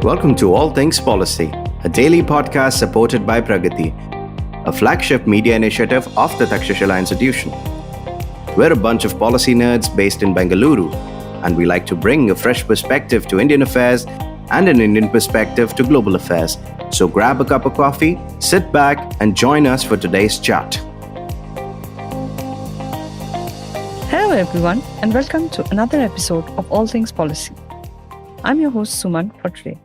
Welcome to All Things Policy, a daily podcast supported by Pragati, a flagship media initiative of the Takshashila Institution. We're a bunch of policy nerds based in Bengaluru, and we like to bring a fresh perspective to Indian affairs and an Indian perspective to global affairs. So grab a cup of coffee, sit back, and join us for today's chat. Hello everyone, and welcome to another episode of All Things Policy. I'm your host Suman for today.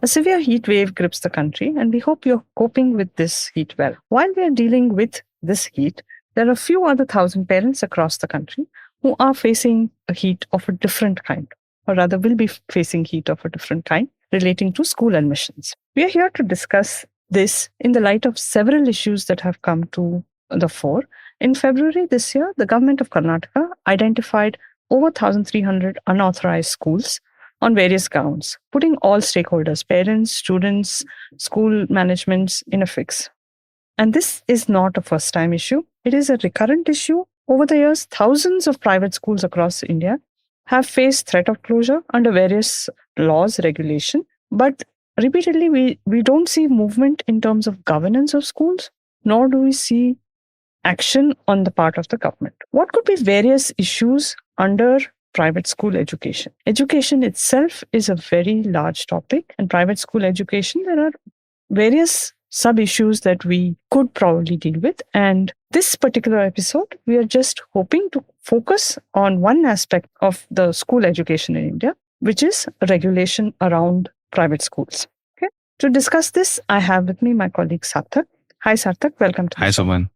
A severe heat wave grips the country, and we hope you're coping with this heat well. While we are dealing with this heat, there are a few other 1,000 parents across the country who are facing a heat of a different kind, or rather will be facing heat of a different kind relating to school admissions. We are here to discuss this in the light of several issues that have come to the fore. In February this year, the government of Karnataka identified over 1,300 unauthorized schools on various grounds, putting all stakeholders, parents, students, school managements in a fix. And this is not a first-time issue. It is a recurrent issue. Over the years, thousands of private schools across India have faced threat of closure under various laws, regulation. But repeatedly, we don't see movement in terms of governance of schools, nor do we see action on the part of the government. What could be various issues under private school education? Education itself is a very large topic, and private school education, there are various sub-issues that we could probably deal with. And this particular episode, we are just hoping to focus on one aspect of the school education in India, which is regulation around private schools. Okay. To discuss this, I have with me my colleague Sarthak. Hi Sarthak, welcome to the show. Hi, Suman.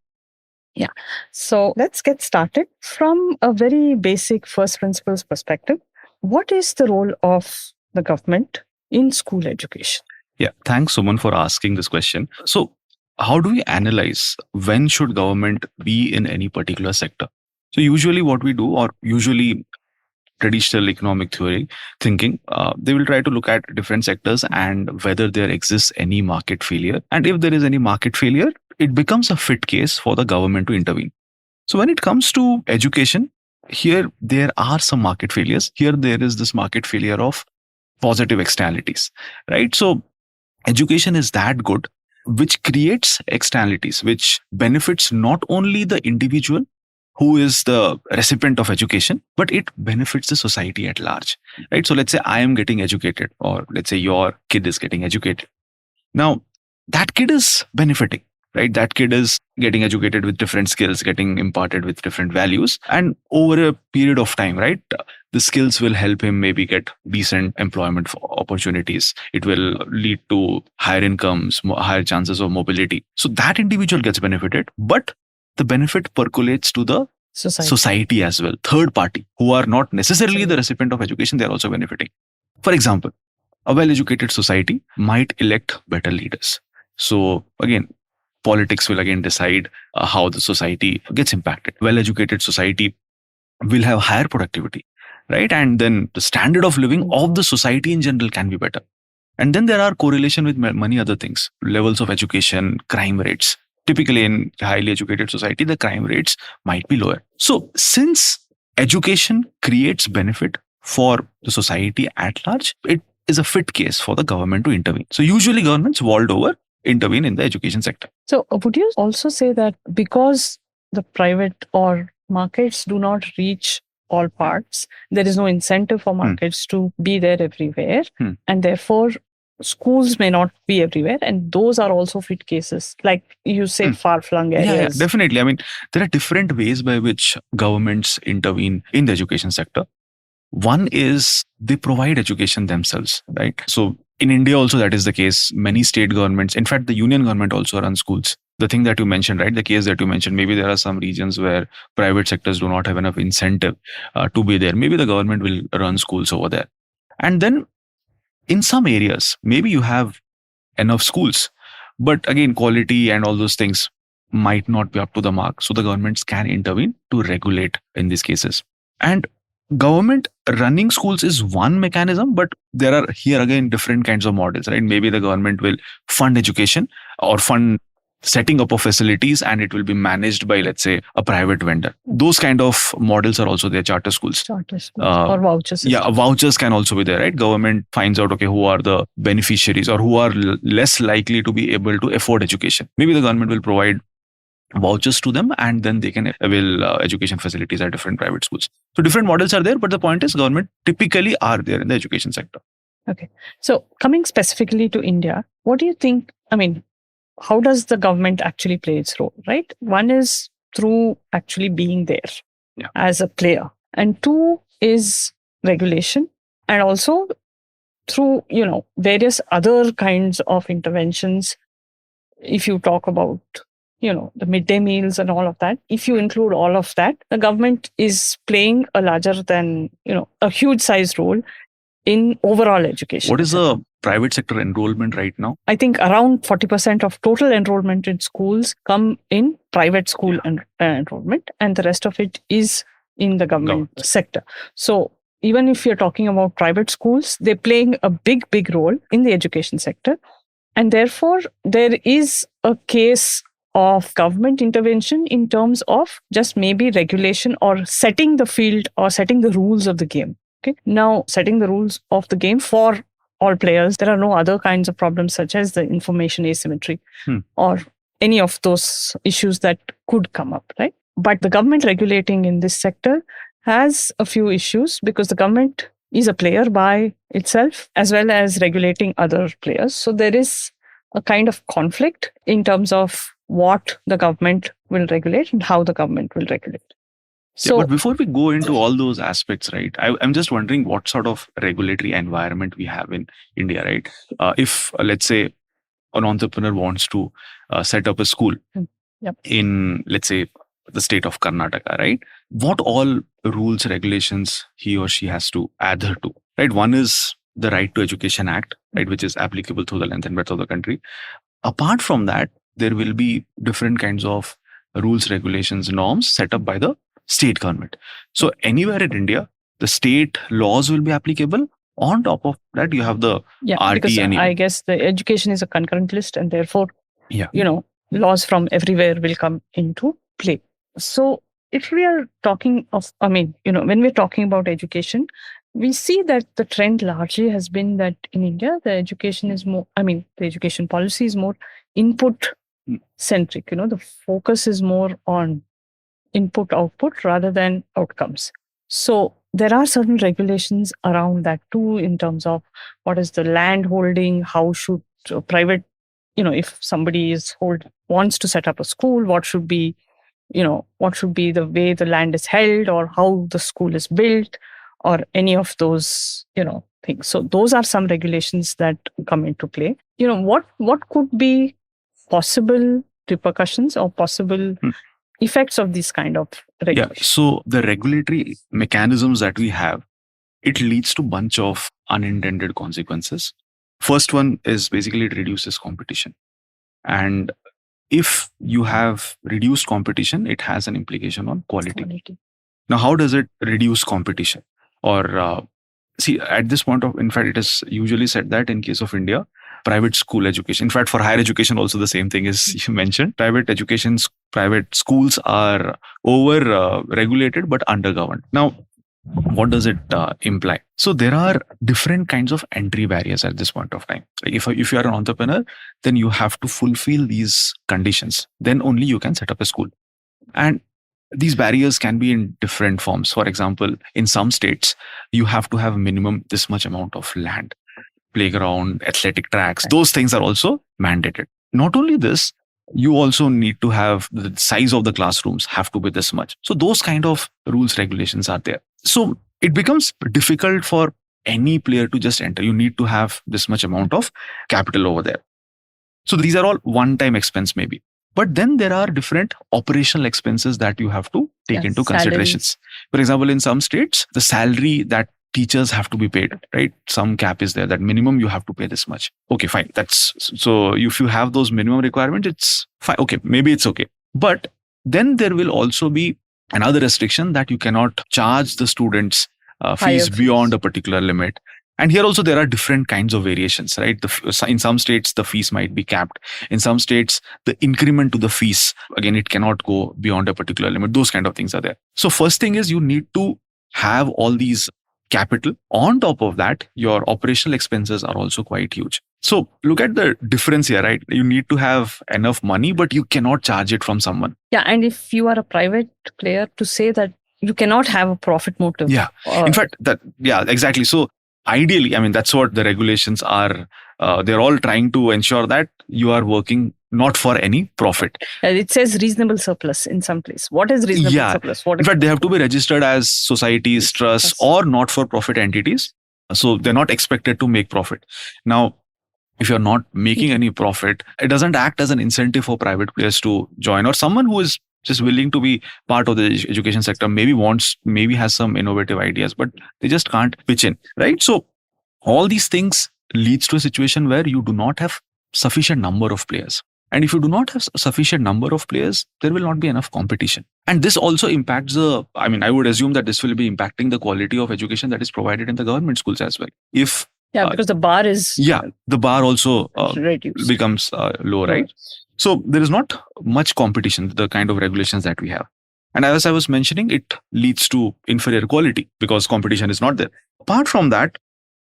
Yeah. So let's get started from a very basic first principles perspective. What is the role of the government in school education? Yeah, thanks, Suman, for asking this question. So, how do we analyze when should government be in any particular sector? So, usually what we do, or usually traditional economic theory thinking, they will try to look at different sectors and whether there exists any market failure. And if there is any market failure, it becomes a fit case for the government to intervene. So when it comes to education, here there are some market failures. Here there is this market failure of positive externalities, right? So education is that good, which creates externalities, which benefits not only the individual who is the recipient of education, but it benefits the society at large, right? So let's say I am getting educated, or let's say your kid is getting educated. Now, that kid is benefiting, right? That kid is getting educated with different skills, getting imparted with different values. And over a period of time, right, the skills will help him maybe get decent employment opportunities. It will lead to higher incomes, higher chances of mobility. So that individual gets benefited, but the benefit percolates to the society as well. Third party who are not necessarily the recipient of education, they are also benefiting. For example, a well-educated society might elect better leaders. So again, politics will again decide how the society gets impacted. Well-educated society will have higher productivity, right? And then the standard of living of the society in general can be better. And then there are correlation with many other things, levels of education, crime rates. Typically in highly educated society, the crime rates might be lower. So since education creates benefit for the society at large, it is a fit case for the government to intervene. So usually governments world over intervene in the education sector. So would you also say that because the private or markets do not reach all parts, there is no incentive for markets to be there everywhere, and therefore schools may not be everywhere, and those are also fit cases, like you say, far-flung areas? Yeah, definitely. I mean, there are different ways by which governments intervene in the education sector. One is they provide education themselves, right? So in India also that is the case. Many state governments, in fact, the union government also run schools. The thing that you mentioned, right? The case that you mentioned, maybe there are some regions where private sectors do not have enough incentive to be there. Maybe the government will run schools over there. And then in some areas, maybe you have enough schools, but again, quality and all those things might not be up to the mark. So the governments can intervene to regulate in these cases. And government running schools is one mechanism, but there are here again different kinds of models, right? Maybe the government will fund education or fund setting up of facilities, and it will be managed by, let's say, a private vendor. Those kind of models are also there, charter schools. Charter schools or vouchers. Yeah, vouchers can also be there, right? Government finds out, okay, who are the beneficiaries or who are less likely to be able to afford education. Maybe the government will provide vouchers to them, and then they can avail education facilities at different private schools. So different models are there, but the point is government typically are there in the education sector. Okay. So coming specifically to India, what do you think, how does the government actually play its role, right? One is through actually being there as a player. And two is regulation. And also through, various other kinds of interventions. If you talk about, the midday meals and all of that, if you include all of that, the government is playing a larger than, a huge size role in overall education. What is the private sector enrollment right now? I think around 40% of total enrollment in schools come in private school enrollment, and the rest of it is in the government sector. So even if you're talking about private schools, they're playing a big, big role in the education sector. And therefore, there is a case of government intervention in terms of just maybe regulation or setting the field or setting the rules of the game. Okay. Now, setting the rules of the game for all players, there are no other kinds of problems such as the information asymmetry or any of those issues that could come up, right? But the government regulating in this sector has a few issues because the government is a player by itself as well as regulating other players. So there is a kind of conflict in terms of what the government will regulate and how the government will regulate. So, but before we go into all those aspects, right, I'm just wondering what sort of regulatory environment we have in India, right? If, let's say, an entrepreneur wants to set up a school in, let's say, the state of Karnataka, right? What all rules, regulations he or she has to adhere to, right? One is the Right to Education Act, right, which is applicable through the length and breadth of the country. Apart from that, there will be different kinds of rules, regulations, norms set up by the state government. So anywhere in India, the state laws will be applicable. On top of that, you have the because I guess the education is a concurrent list, and therefore, laws from everywhere will come into play. So if we are talking of, when we're talking about education, we see that the trend largely has been that in India, the education is more, the education policy is more input centric. The focus is more on input output rather than outcomes. So there are certain regulations around that too, in terms of what is the land holding, how should private, if somebody wants to set up a school, what should be the way the land is held or how the school is built or any of those, things. So those are some regulations that come into play. What could be possible repercussions or possible effects of these kind of regulations? Yeah. So the regulatory mechanisms that we have, it leads to a bunch of unintended consequences. First one is basically it reduces competition. And if you have reduced competition, it has an implication on quality. Now, how does it reduce competition? Or see, at this point in fact, it is usually said that in case of India, private school education, in fact, for higher education also the same thing is you mentioned. Private schools are over regulated but undergoverned. Now, what does it imply? So there are different kinds of entry barriers at this point of time. Like if you are an entrepreneur, then you have to fulfill these conditions. Then only you can set up a school. And these barriers can be in different forms. For example, in some states, you have to have minimum this much amount of land, playground, athletic tracks. Those things are also mandated. Not only this, you also need to have the size of the classrooms have to be this much. So those kind of rules, regulations are there. So it becomes difficult for any player to just enter. You need to have this much amount of capital over there. So these are all one-time expense maybe. But then there are different operational expenses that you have to take into considerations. For example, in some states, the salary that teachers have to be paid, right? Some cap is there that minimum you have to pay this much. Okay, fine. So if you have those minimum requirements, it's fine. Okay, maybe it's okay. But then there will also be another restriction that you cannot charge the students fees beyond a particular limit. And here also there are different kinds of variations, right? In some states, the fees might be capped. In some states, the increment to the fees, again, it cannot go beyond a particular limit. Those kind of things are there. So first thing is you need to have all these capital. On top of that, your operational expenses are also quite huge. So look at the difference here, right? You need to have enough money, but you cannot charge it from someone. Yeah, and if you are a private player, to say that you cannot have a profit motive. Yeah, in fact, exactly. So ideally, I mean, that's what the regulations are. They're all trying to ensure that you are working not for any profit. It says reasonable surplus in some place. What is reasonable surplus? In fact, they have to be registered as societies, trusts, or not-for-profit entities. So they're not expected to make profit. Now, if you're not making any profit, it doesn't act as an incentive for private players to join, or someone who is just willing to be part of the education sector, maybe has some innovative ideas, but they just can't pitch in, right? So all these things leads to a situation where you do not have sufficient number of players. And if you do not have sufficient number of players, there will not be enough competition. And this also impacts I would assume that this will be impacting the quality of education that is provided in the government schools as well. Because the bar is... the bar also becomes low, right? So there is not much competition, the kind of regulations that we have. And as I was mentioning, it leads to inferior quality because competition is not there. Apart from that,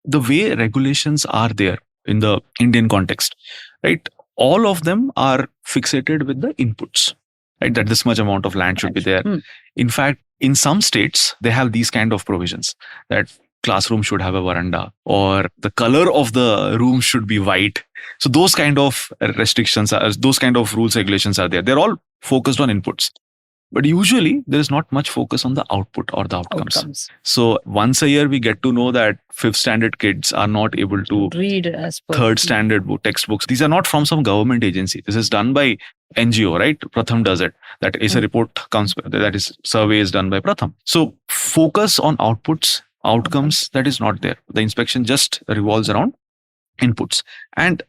the way regulations are there in the Indian context, right? All of them are fixated with the inputs, right? That this much amount of land should be there. In fact, in some states, they have these kind of provisions that classroom should have a veranda or the color of the room should be white. So those kind of restrictions, those kind of rules, regulations are there. They're all focused on inputs. But usually there is not much focus on the output or the outcomes. So once a year we get to know that 5th standard kids are not able to read as per 3rd standard textbooks. These are not from some government agency. This is done by NGO, right? Pratham does it. That is a report comes, that is survey is done by Pratham. So focus on outcomes, that is not there. The inspection just revolves around inputs. And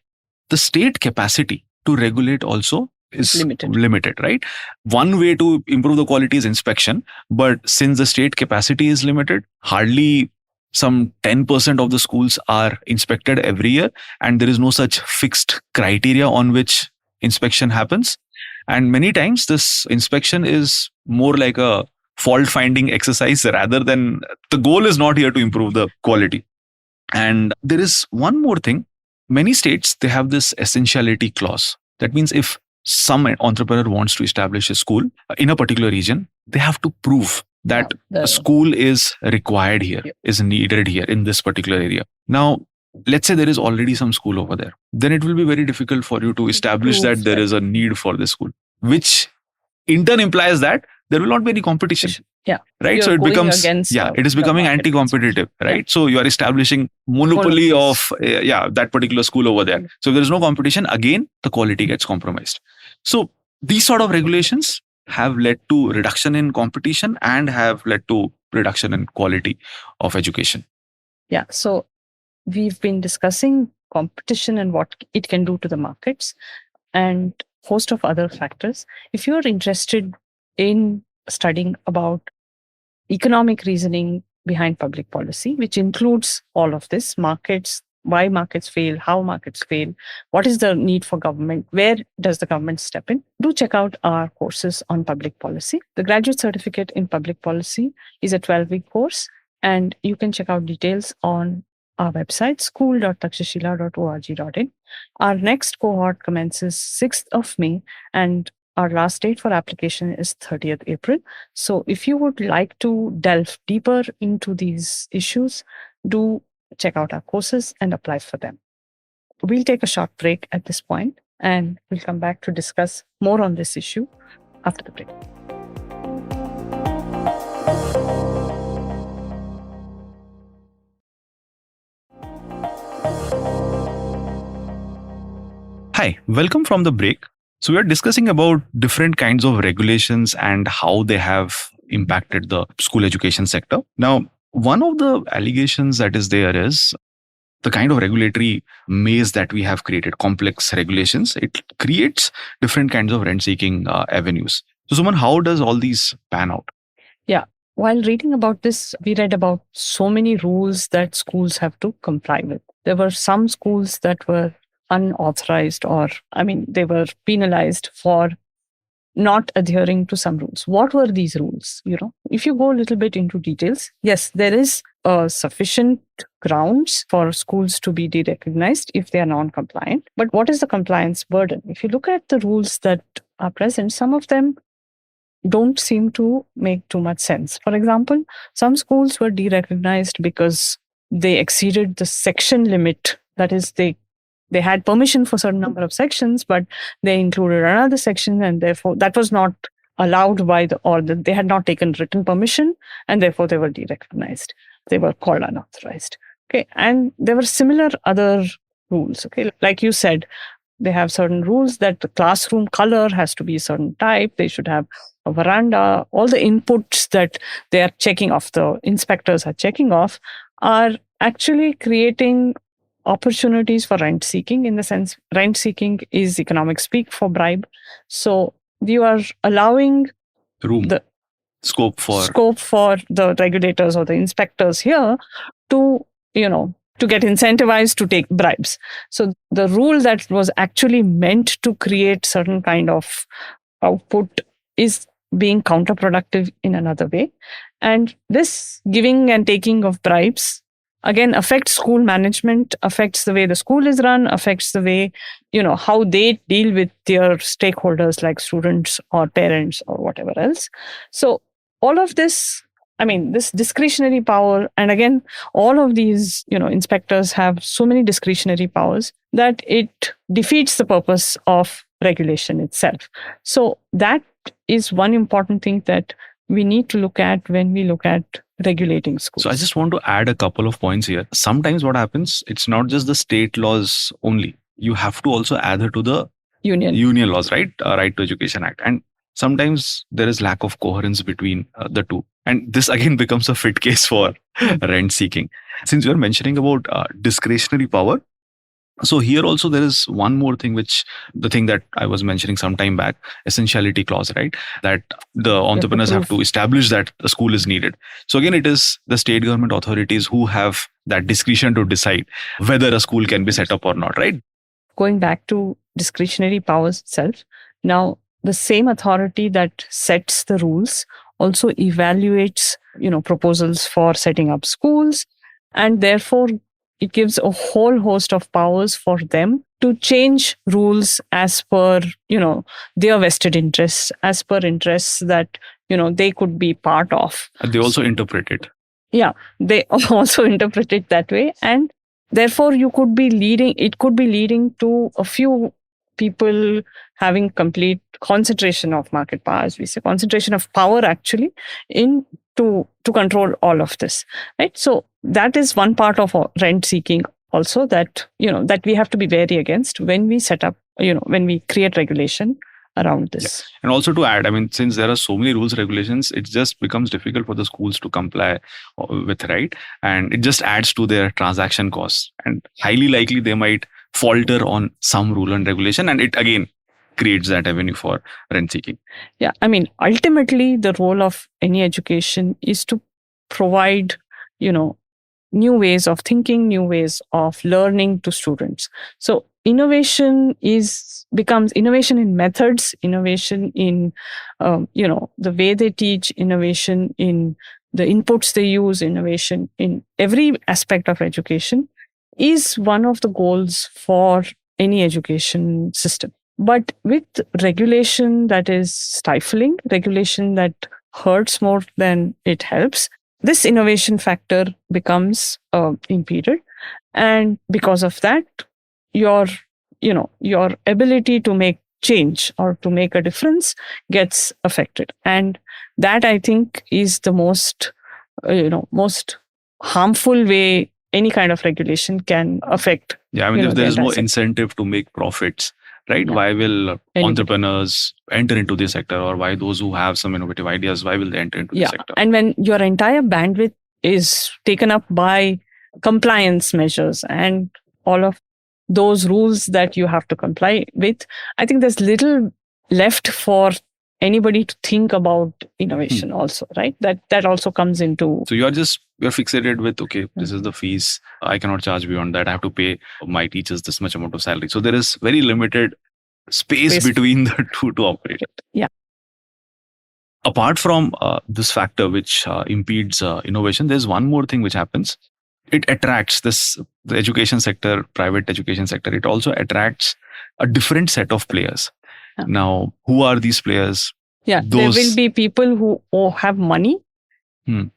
the state capacity to regulate also is limited, right? One way to improve the quality is inspection. But since the state capacity is limited, hardly some 10% of the schools are inspected every year. And there is no such fixed criteria on which inspection happens. And many times this inspection is more like a fault finding exercise rather than the goal is not here to improve the quality. And there is one more thing. Many states, they have this essentiality clause. That means if some entrepreneur wants to establish a school in a particular region, they have to prove that a school is required here, is needed here in this particular area. Now, let's say there is already some school over there. Then it will be very difficult for you to establish that there is a need for this school, which in turn implies that there will not be any competition. Yeah. Right. So it becomes, it is becoming anti-competitive, right? Yeah. So you are establishing monopoly of that particular school over there. So if there is no competition, again, the quality gets compromised. So these sort of regulations have led to reduction in competition and have led to reduction in quality of education. Yeah. So we've been discussing competition and what it can do to the markets and host of other factors. If you're interested in studying about economic reasoning behind public policy, which includes all of this, markets, why markets fail, how markets fail, what is the need for government, where does the government step in, do check out our courses on public policy. The graduate certificate in public policy is a 12-week course, and you can check out details on our website, school.takshashila.org.in. Our next cohort commences 6th of May, and our last date for application is 30th April. So if you would like to delve deeper into these issues, do check out our courses and apply for them. We'll take a short break at this point, and we'll come back to discuss more on this issue after the break. Hi, welcome from the break. So we are discussing about different kinds of regulations and how they have impacted the school education sector. Now, one of the allegations that is there is the kind of regulatory maze that we have created, complex regulations. It creates different kinds of rent-seeking avenues. So, Suman, how does all these pan out? Yeah. while reading about this, we read about so many rules that schools have to comply with. There were some schools that were unauthorized, or, they were penalized for not adhering to some rules. What were these rules? If you go a little bit into details, yes, there is sufficient grounds for schools to be derecognized if they are non-compliant. But what is the compliance burden? If you look at the rules that are present, some of them don't seem to make too much sense. For example, some schools were derecognized because they exceeded the section limit. That is, they had permission for a certain number of sections, but they included another section, and therefore that was not allowed by they had not taken written permission, and therefore they were derecognized. They were called unauthorized. Okay, and there were similar other rules. Okay, like you said, they have certain rules that the classroom color has to be a certain type. They should have a veranda. All the inputs that they are checking off, the inspectors are checking off, are actually creating opportunities for rent seeking. In the sense, rent seeking is economic speak for bribe. So you are allowing the scope for the regulators or the inspectors here to get incentivized to take bribes. So the rule that was actually meant to create certain kind of output is being counterproductive in another way. And this giving and taking of bribes again affects school management, affects the way the school is run, affects the way, how they deal with their stakeholders like students or parents or whatever else. So all of this, this discretionary power, and again, all of these, inspectors have so many discretionary powers that it defeats the purpose of regulation itself. So that is one important thing that we need to look at when we look at regulating schools. So I just want to add a couple of points here. Sometimes what happens, it's not just the state laws only. You have to also adhere to the union laws, right? Right to Education Act. And sometimes there is lack of coherence between the two. And this again becomes a fit case for rent seeking. Since you're mentioning about discretionary power, so here also there is one more thing, which the thing that I was mentioning some time back, essentiality clause, right? That the entrepreneurs have to establish that the school is needed. So again, it is the state government authorities who have that discretion to decide whether a school can be set up or not, right? Going back to discretionary powers itself, now the same authority that sets the rules also evaluates, proposals for setting up schools, and therefore it gives a whole host of powers for them to change rules as per, their vested interests, as per interests that, they could be part of. And they also interpret it. Yeah, they also interpret it that way. And therefore, it could be leading to a few people having complete concentration of market power, as we say, concentration of power actually to control all of this, right? So that is one part of rent seeking also that, that we have to be wary against when we set up, when we create regulation around this. Yeah. And also to add, since there are so many rules, regulations, it just becomes difficult for the schools to comply with, right? And it just adds to their transaction costs. And highly likely they might falter on some rule and regulation. And it again creates that avenue for rent seeking. Yeah. Ultimately, the role of any education is to provide, new ways of thinking, new ways of learning to students. So innovation becomes innovation in methods, innovation in, the way they teach, innovation in the inputs they use, innovation in every aspect of education is one of the goals for any education system. But with regulation that is stifling, regulation that hurts more than it helps, this innovation factor becomes impeded. And because of that, your ability to make change or to make a difference gets affected. And that, I think, is the most harmful way any kind of regulation can affect. Yeah, if there is no incentive to make profits, right? Yeah. Why will entrepreneurs enter into this sector, or why those who have some innovative ideas, why will they enter into this sector? And when your entire bandwidth is taken up by compliance measures and all of those rules that you have to comply with, I think there's little left for anybody to think about innovation also, right? That also comes into. So you're fixated with, okay, this is the fees. I cannot charge beyond that. I have to pay my teachers this much amount of salary. So there is very limited space between the two to operate. Yeah. Apart from this factor which impedes innovation, there's one more thing which happens. It attracts the education sector, private education sector. It also attracts a different set of players. Yeah. Now, who are these players? Yeah, there will be people who have money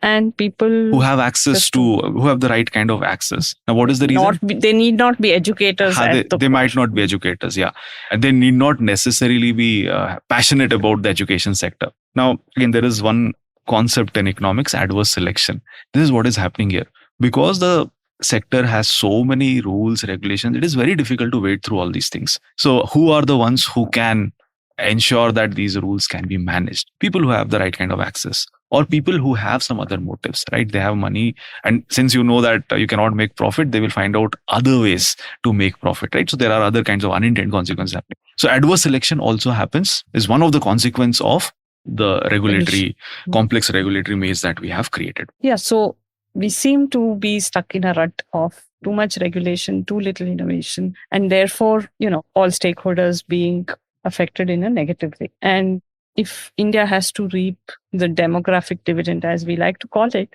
and people who have access who have the right kind of access. Now, what is the reason? They need not be educators. They might not be educators, yeah. And they need not necessarily be passionate about the education sector. Now, again, there is one concept in economics, adverse selection. This is what is happening here. Because the sector has so many rules, regulations, it is very difficult to wade through all these things. So who are the ones who can ensure that these rules can be managed? People who have the right kind of access, or people who have some other motives, right? They have money, and since you know that you cannot make profit, they will find out other ways to make profit, right? So there are other kinds of unintended consequences happening. So adverse selection also happens, is one of the consequences of the complex regulatory maze that we have created. Yeah, so we seem to be stuck in a rut of too much regulation, too little innovation, and therefore, all stakeholders being affected in a negative way. And if India has to reap the demographic dividend, as we like to call it,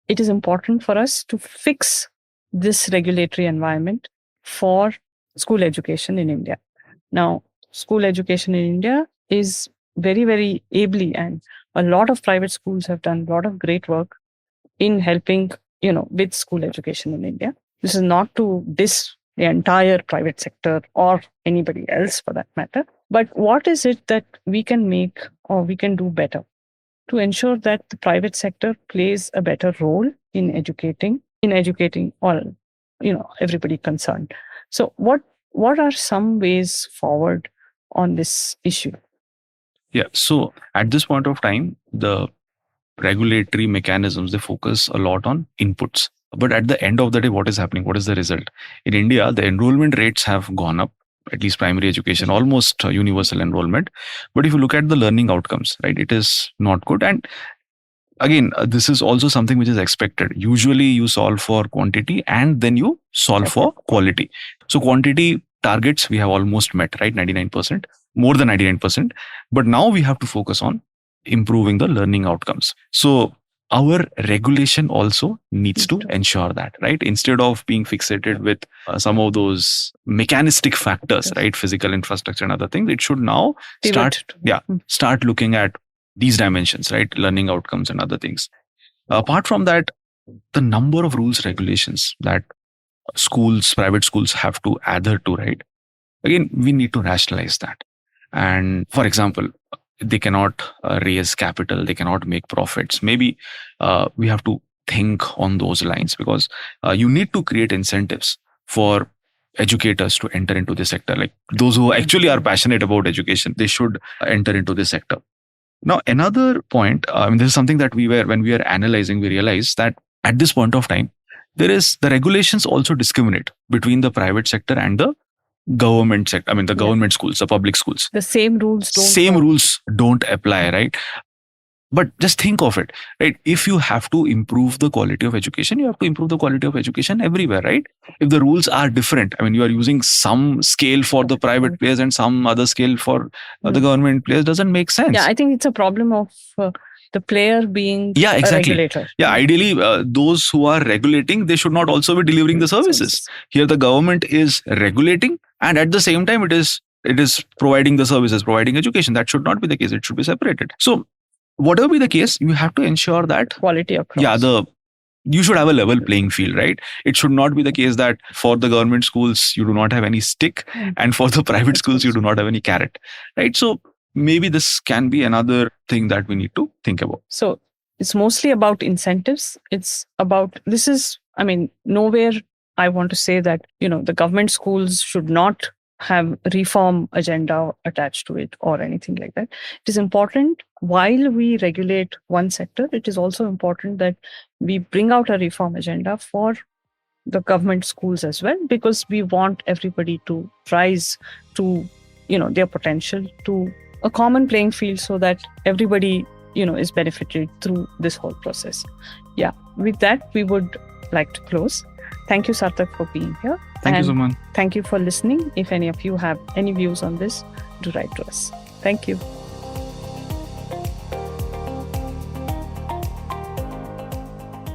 it is important for us to fix this regulatory environment for school education in India. Now, school education in India is very, very ably, and a lot of private schools have done a lot of great work in helping, with school education in India. This is not to diss the entire private sector or anybody else for that matter. But what is it that we can make or we can do better to ensure that the private sector plays a better role in educating all, everybody concerned? So what are some ways forward on this issue? Yeah. So at this point of time, the regulatory mechanisms, they focus a lot on inputs. But at the end of the day, what is happening? What is the result? In India, the enrollment rates have gone up, at least primary education, almost universal enrollment. But if you look at the learning outcomes, right, it is not good. And again, this is also something which is expected. Usually you solve for quantity and then you solve for quality. So quantity targets we have almost met, right? 99%, more than 99%. But now we have to focus on improving the learning outcomes. So our regulation also needs to ensure that, right? Instead of being fixated with some of those mechanistic factors, right? Physical infrastructure and other things, it should now start looking at these dimensions, right? Learning outcomes and other things. Apart from that, the number of rules, regulations that private schools have to adhere to, right? Again, we need to rationalize that. And for example, they cannot raise capital, they cannot make profits. Maybe we have to think on those lines, because you need to create incentives for educators to enter into this sector. Like those who actually are passionate about education, they should enter into this sector. Now, another point, this is something that when we were analyzing, we realized that at this point of time, the regulations also discriminate between the private sector and the government sector. The government schools, the public schools. The same rules don't apply, right? But just think of it, right? If you have to improve the quality of education, you have to improve the quality of education everywhere, right? If the rules are different, you are using some scale for the private players and some other scale for the government players, doesn't make sense. Yeah, I think it's a problem of the player being a regulator. Yeah, ideally, those who are regulating, they should not also be delivering the services. Here, the government is regulating, and at the same time, it is providing the services, providing education. That should not be the case. It should be separated. So, whatever be the case, you have to ensure that quality across. You should have a level playing field, right? It should not be the case that for the government schools, you do not have any stick, and for the private schools, you do not have any carrot, right? So, maybe this can be another thing that we need to think about. So it's mostly about incentives. Nowhere I want to say that, the government schools should not have reform agenda attached to it or anything like that. It is important, while we regulate one sector, it is also important that we bring out a reform agenda for the government schools as well, because we want everybody to rise to, their potential, to a common playing field so that everybody, is benefited through this whole process. Yeah, with that, we would like to close. Thank you, Sarthak, for being here. Thank you, Suman. Thank you for listening. If any of you have any views on this, do write to us. Thank you.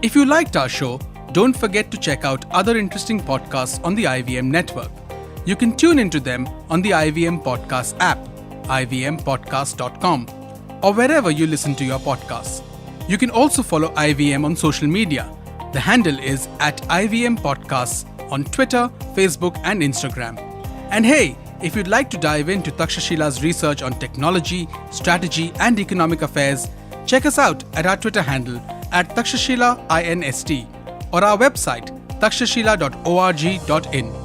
If you liked our show, don't forget to check out other interesting podcasts on the IVM network. You can tune into them on the IVM Podcast app, ivmpodcast.com, or wherever you listen to your podcasts. You can also follow IVM on social media. The handle is @IVM Podcasts on Twitter, Facebook, and Instagram. And hey, if you'd like to dive into Takshashila's research on technology, strategy, and economic affairs, check us out at our Twitter handle @TakshashilaINST or our website takshashila.org.in.